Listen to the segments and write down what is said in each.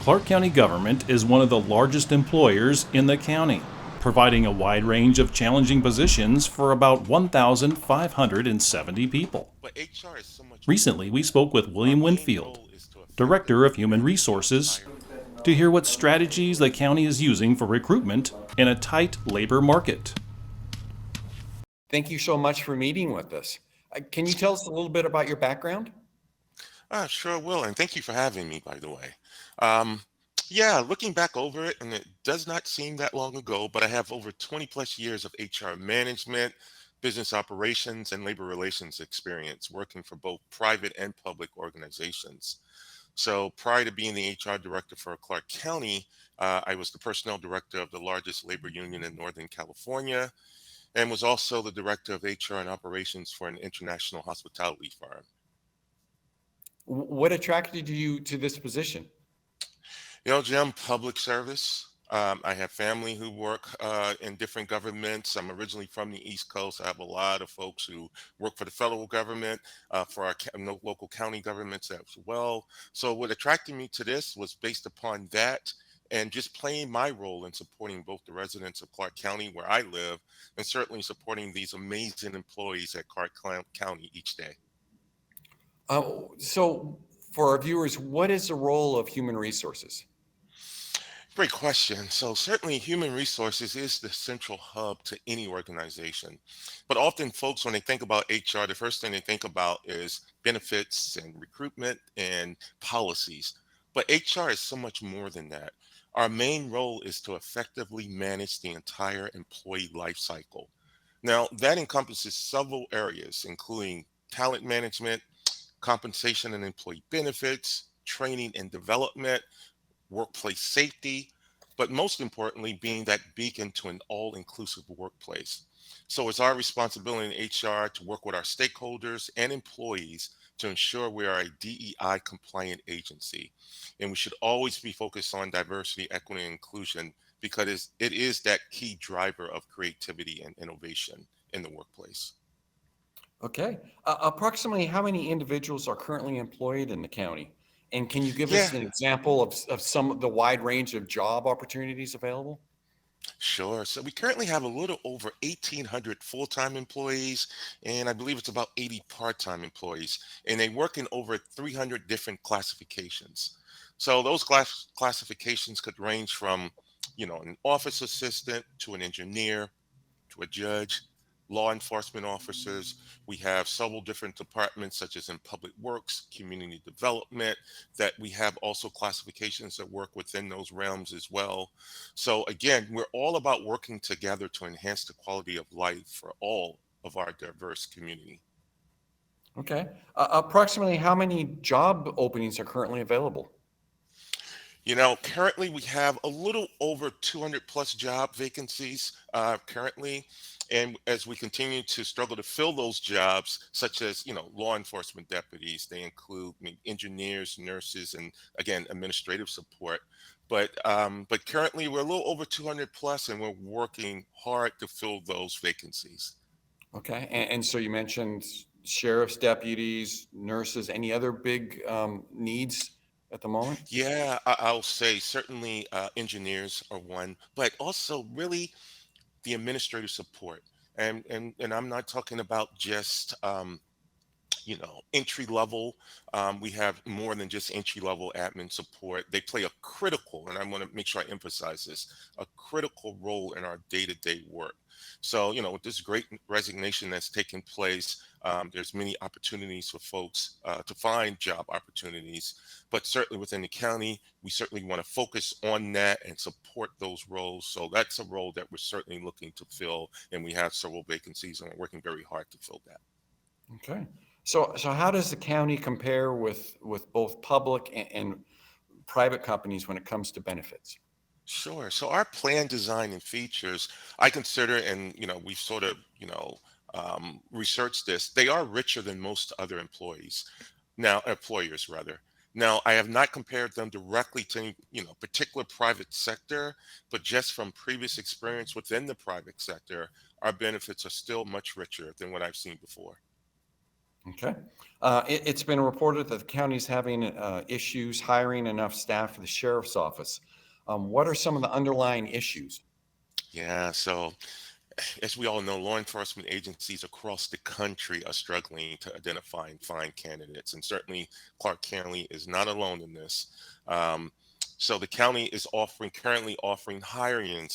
Clark County government is one of the largest employers in the county, providing a wide range of challenging positions for about 1,570 people. But HR is so much more Recently, than we that. spoke with Our William main Winfield, role is to Director of effectively Human manage the Resources, entire. to hear what strategies the county is using for recruitment in a tight labor market. Thank you so much for meeting with us. Can you tell us a little bit about your background? Sure will, and thank you for having me, by the way. Um, yeah, looking back over it, and it does not seem that long ago, but I have over 20 plus years of HR management, business operations, and labor relations experience working for both private and public organizations. So prior to being the HR director for Clark County, I was the personnel director of the largest labor union in Northern California and was also the director of HR and operations for an international hospitality firm. What attracted you to this position? Jim, public service. I have family who work in different governments. I'm originally from the East Coast. I have a lot of folks who work for the federal government, for our local county governments as well. So what attracted me to this was based upon that and just playing my role in supporting both the residents of Clark County, where I live, and certainly supporting these amazing employees at Clark County each day. So for our viewers, what is the role of human resources? Great question. So certainly human resources is the central hub to any organization. But often folks, when they think about HR, the first thing they think about is benefits and recruitment and policies. But HR is so much more than that. Our main role is to effectively manage the entire employee life cycle. Now, that encompasses several areas, including talent management, compensation and employee benefits, training and development, workplace safety, but most importantly, being that beacon to an all inclusive workplace. So it's our responsibility in HR to work with our stakeholders and employees to ensure we are a DEI compliant agency. And we should always be focused on diversity, equity, and inclusion because it is that key driver of creativity and innovation in the workplace. Okay. Approximately how many individuals are currently employed in the county? And can you give Yeah, us an example of some of the wide range of job opportunities available? sure. So we currently have a little over 1,800 full-time employees, and I believe it's about 80 part-time employees, and they work in over 300 different classifications. So those classifications could range from, an office assistant to an engineer to a judge, law enforcement officers. We have several different departments, such as in public works, community development, that we have also classifications that work within those realms as well. So, again, we're all about working together to enhance the quality of life for all of our diverse community. Okay. Approximately how many job openings are currently available? Currently we have a little over 200 plus job vacancies currently. And as we continue to struggle to fill those jobs, such as, law enforcement deputies, they include engineers, nurses, and again, administrative support. But currently we're a little over 200 plus, and we're working hard to fill those vacancies. Okay. And so you mentioned sheriff's deputies, nurses, any other big needs at the moment? Yeah, I'll say certainly engineers are one, but also really the administrative support. And I'm not talking about just entry level. We have more than just entry level admin support. They play a critical, and I want to make sure I emphasize this, a critical role in our day-to-day work. So, with this great resignation that's taking place, there's many opportunities for folks to find job opportunities. But certainly within the county, we certainly want to focus on that and support those roles. So that's a role that we're certainly looking to fill, and we have several vacancies, and we're working very hard to fill that. Okay. So how does the county compare with both public and private companies when it comes to benefits? Sure. So our plan design and features, I consider, and we've sort of, researched this. They are richer than most other employers rather. Now, I have not compared them directly to any, particular private sector, but just from previous experience within the private sector, our benefits are still much richer than what I've seen before. Okay. It's been reported that the county is having issues hiring enough staff for the sheriff's office. What are some of the underlying issues? Yeah, so as we all know, law enforcement agencies across the country are struggling to identify and find candidates, and certainly Clark County is not alone in this. Um, so the county is currently offering hiring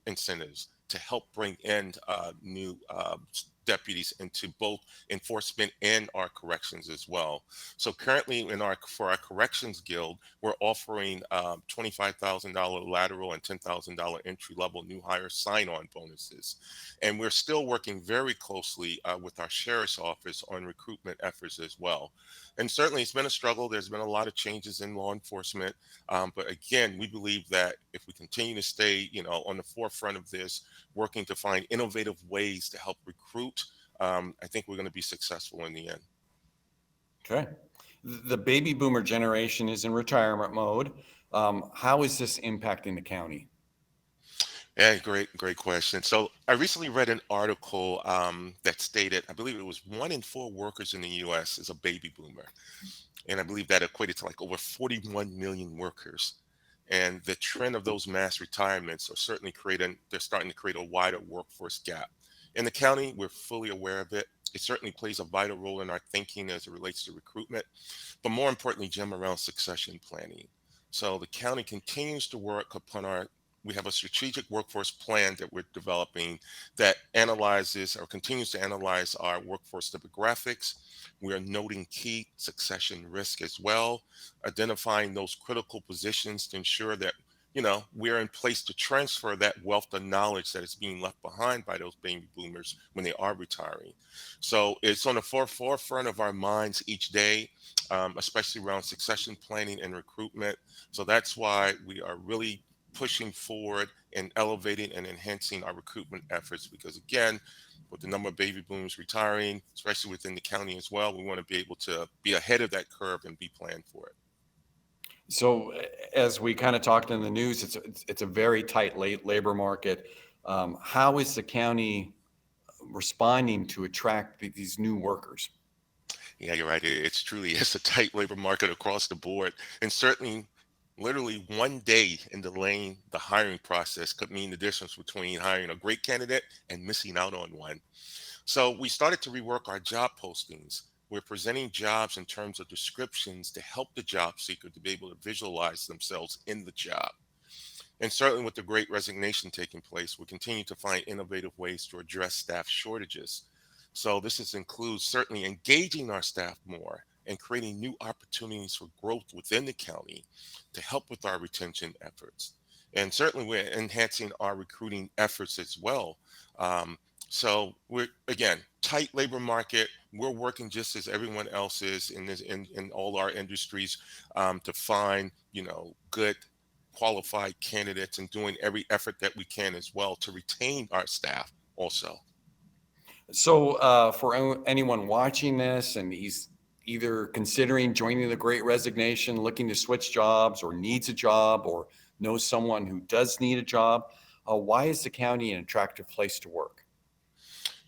incentives to help bring in new deputies into both enforcement and our corrections as well. So currently, in our for our corrections guild, we're offering $25,000 lateral and $10,000 entry level new hire sign on bonuses, and we're still working very closely with our sheriff's office on recruitment efforts as well. And certainly it's been a struggle. There's been a lot of changes in law enforcement. But again, we believe that if we continue to stay, on the forefront of this, working to find innovative ways to help recruit, I think we're going to be successful in the end. Okay. The baby boomer generation is in retirement mode. How is this impacting the county? Yeah, great question. So I recently read an article that stated, I believe it was 1 in 4 workers in the U.S. is a baby boomer. And I believe that equated to like over 41 million workers. And the trend of those mass retirements are certainly they're starting to create a wider workforce gap. In the county, we're fully aware of it. It certainly plays a vital role in our thinking as it relates to recruitment, but more importantly, Jim, around succession planning. So the county continues to work upon we have a strategic workforce plan that we're developing that analyzes or continues to analyze our workforce demographics. We are noting key succession risk as well, identifying those critical positions to ensure that we're in place to transfer that wealth of knowledge that is being left behind by those baby boomers when they are retiring. So it's on the forefront of our minds each day, especially around succession planning and recruitment. So that's why we are really pushing forward and elevating and enhancing our recruitment efforts, because again, with the number of baby boomers retiring, especially within the county as well, we want to be able to be ahead of that curve and be planned for it. So, as we kind of talked in the news, it's a very tight labor market. How is the county responding to attract these new workers? Yeah, you're right. It's truly it's a tight labor market across the board, and certainly, literally one day in delaying the hiring process could mean the difference between hiring a great candidate and missing out on one. So we started to rework our job postings. We're presenting jobs in terms of descriptions to help the job seeker to be able to visualize themselves in the job. And certainly with the great resignation taking place, we continue to find innovative ways to address staff shortages. So includes certainly engaging our staff more and creating new opportunities for growth within the county to help with our retention efforts. And certainly we're enhancing our recruiting efforts as well. So we're again tight labor market. We're working just as everyone else is in all our industries to find good qualified candidates and doing every effort that we can as well to retain our staff also. So, for anyone watching this and he's either considering joining the Great Resignation, looking to switch jobs, or needs a job, or knows someone who does need a job, why is the county an attractive place to work?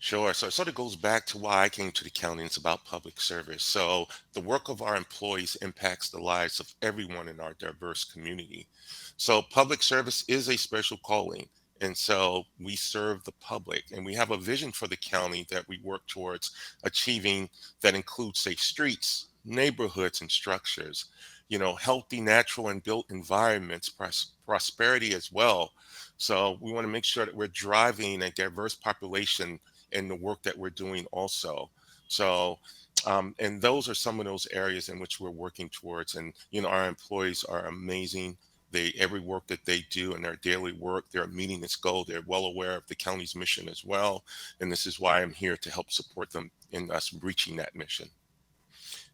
Sure. So it sort of goes back to why I came to the county. It's about public service. So the work of our employees impacts the lives of everyone in our diverse community. So public service is a special calling. And so we serve the public, and we have a vision for the county that we work towards achieving that includes safe streets, neighborhoods, and structures, healthy, natural, and built environments, prosperity as well. So we want to make sure that we're driving a diverse population in the work that we're doing also. So, and those are some of those areas in which we're working towards. And, our employees are amazing. Every work that they do in their daily work, they're meeting this goal. They're well aware of the county's mission as well. And this is why I'm here to help support them in us reaching that mission.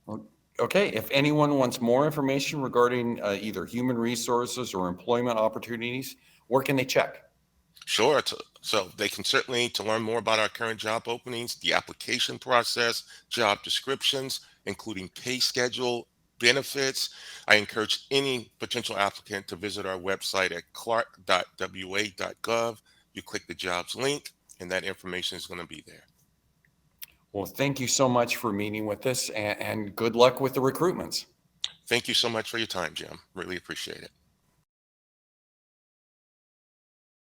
Well, okay, if anyone wants more information regarding either human resources or employment opportunities, where can they check? Sure. So they can certainly, to learn more about our current job openings, the application process, job descriptions, including pay schedule, benefits. I encourage any potential applicant to visit our website at clark.wa.gov. You click the jobs link, and that information is going to be there. Well, thank you so much for meeting with us, and good luck with the recruitments. Thank you so much for your time, Jim. Really appreciate it.